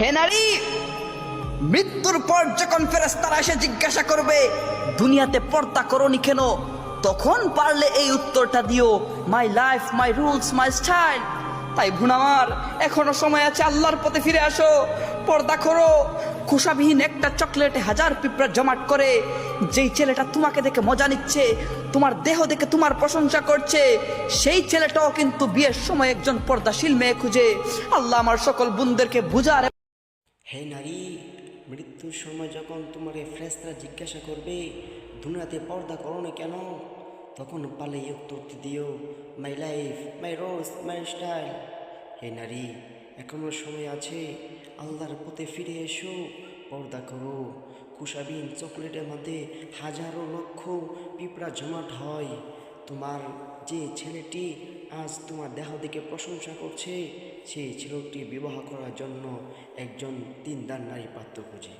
হে নারী, মৃত্যুর পর যখন ফেরেশতারা এসে জিজ্ঞাসা করবে দুনিয়াতে পর্দা করনি কেন, তখন পারলে এই উত্তরটা দিও, my life, my rules, my style. তাই বোন আমার, এখনো সময় আছে, আল্লাহর পথে ফিরে আসো, পর্দা করো। খোসাবিহীন একটা চকলেটে হাজার পিঁপড়া জমাট করে। যেই ছেলেটা তোমাকে দেখে মজা নিচ্ছে, তোমার দেহ দেখে তোমার প্রশংসা করছে, সেই ছেলেটাও কিন্তু বিয়ের সময় একজন পর্দাশীল মেয়ে খুঁজে। আল্লাহ আমার সকল বোনদেরকে বুঝার। হে নারী, মৃত্যুর সময় যখন তোমার এই ফেরেশতারা জিজ্ঞাসা করবে দুনিয়াতে পর্দা করো না কেন, তখন পালে এই উত্তরটি দিও, my life, my rose, my style. হে নারী, এখনও সময় আছে, আল্লাহর পথে ফিরে এসো, পর্দা করো। কুশাবিন চকলেটের মধ্যে হাজারো লক্ষ পিঁপড়া জমাট হয়। তোমার যে ছেলেটি আজ তোমার দেহ দেখে প্রশংসা করছে, সেই ছেলেটি বিবাহ করার জন্য একজন দিনদার নারী পাত্র খুঁজে।